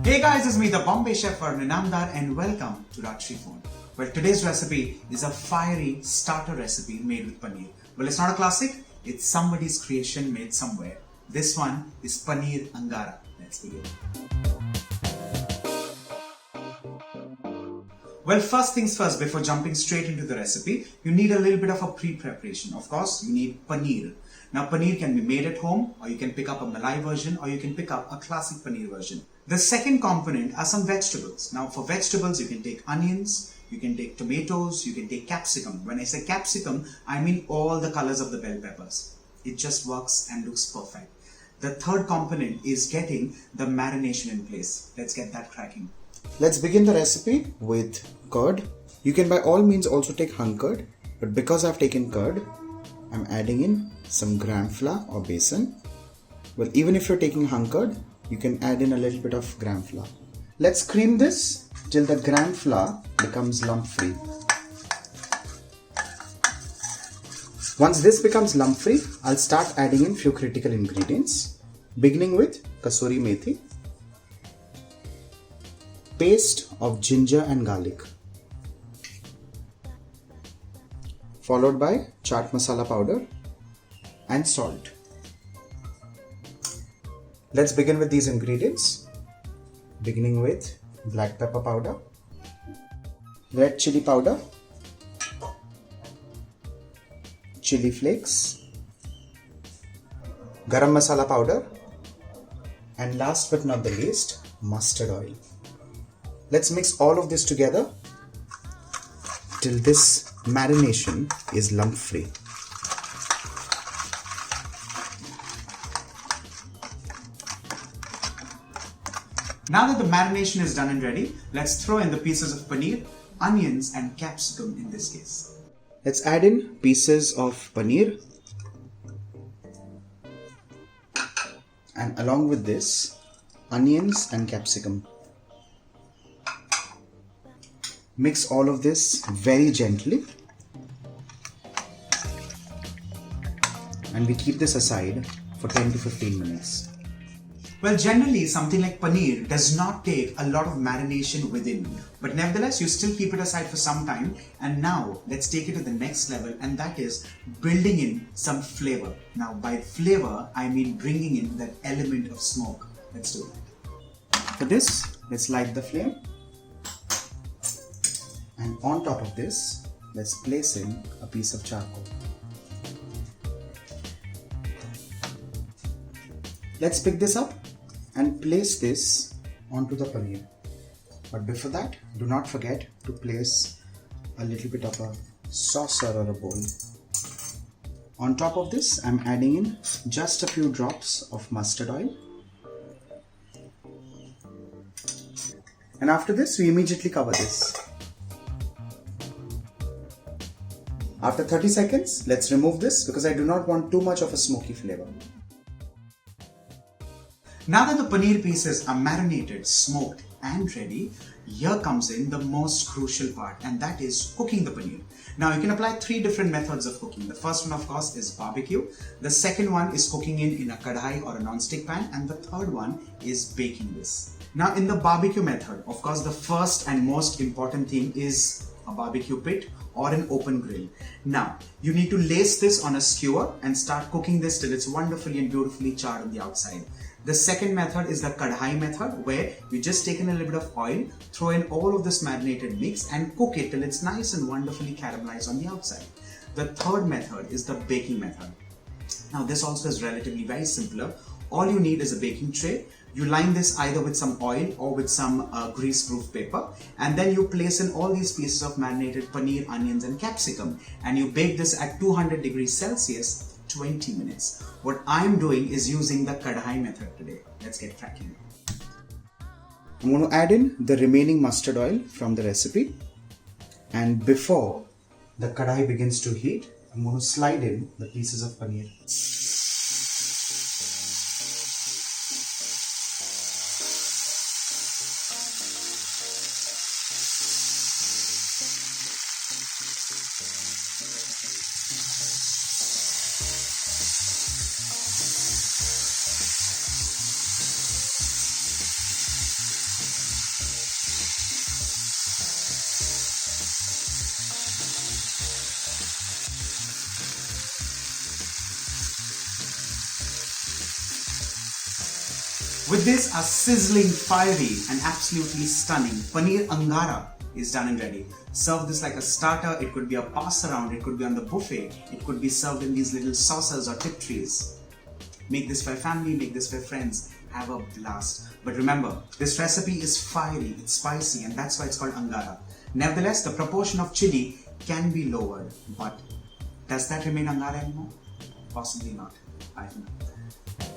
Hey guys, it's me, the Bombay Chef Varun, and welcome to Rajshri Phone. Well, today's recipe is a fiery starter recipe made with paneer. Well, it's not a classic, it's somebody's creation made somewhere. This one is Paneer Angara. Let's begin. Well, first things first, before jumping straight into the recipe, you need a little bit of a pre-preparation. Of course, you need paneer. Now, paneer can be made at home, or you can pick up a malai version, or you can pick up a classic paneer version. The second component are some vegetables. Now, for vegetables, you can take onions, you can take tomatoes, you can take capsicum. When I say capsicum, I mean all the colors of the bell peppers. It just works and looks perfect. The third component is getting the marination in place. Let's get that cracking. Let's begin the recipe with curd. You can by all means also take hung curd, but because I've taken curd, I'm adding in some gram flour or besan. Well, even if you're taking hung curd, you can add in a little bit of gram flour. Let's cream this till the gram flour becomes lump free. Once this becomes lump free, I'll start adding in few critical ingredients, beginning with kasuri methi, paste of ginger and garlic, followed by chaat masala powder and salt. Let's begin with these ingredients, beginning with black pepper powder, red chilli powder, chilli flakes, garam masala powder, and last but not the least, mustard oil. Let's mix all of this together till this marination is lump free. Now that the marination is done and ready, let's throw in the pieces of paneer, onions and capsicum in this case. Let's add in pieces of paneer, and along with this, onions and capsicum. Mix all of this very gently, and we keep this aside for 10 to 15 minutes. Well, generally something like paneer does not take a lot of marination within, but nevertheless you still keep it aside for some time. And now let's take it to the next level, and that is building in some flavor. Now by flavor I mean bringing in that element of smoke. Let's do it. For this, let's light the flame, and on top of this, let's place in a piece of charcoal. Let's pick this up and place this onto the paneer. But before that, do not forget to place a little bit of a saucer or a bowl. On top of this, I'm adding in just a few drops of mustard oil. And after this, we immediately cover this. After 30 seconds, let's remove this because I do not want too much of a smoky flavor. Now that the paneer pieces are marinated, smoked and ready, here comes in the most crucial part, and that is cooking the paneer. Now you can apply three different methods of cooking. The first one of course is barbecue. The second one is cooking in a kadhai or a non-stick pan, and the third one is baking this. Now in the barbecue method, of course the first and most important thing is a barbecue pit or an open grill. Now you need to lace this on a skewer and start cooking this till it's wonderfully and beautifully charred on the outside. The second method is the kadhai method, where you just take in a little bit of oil, throw in all of this marinated mix and cook it till it's nice and wonderfully caramelized on the outside. The third method is the baking method. Now this also is relatively very simpler. All you need is a baking tray. You line this either with some oil or with some grease-proof paper, and then you place in all these pieces of marinated paneer, onions and capsicum, and you bake this at 200 degrees Celsius 20 minutes. What I'm doing is using the kadhai method today. Let's get cracking. I'm going to add in the remaining mustard oil from the recipe, and before the kadhai begins to heat, I'm going to slide in the pieces of paneer. With this, a sizzling, fiery and absolutely stunning Paneer Angara is done and ready. Serve this like a starter, it could be a pass around, it could be on the buffet, it could be served in these little saucers or tip trays. Make this for family, make this for friends, have a blast. But remember, this recipe is fiery, it's spicy, and that's why it's called Angara. Nevertheless, the proportion of chili can be lowered, but does that remain Angara anymore? Possibly not. I don't know.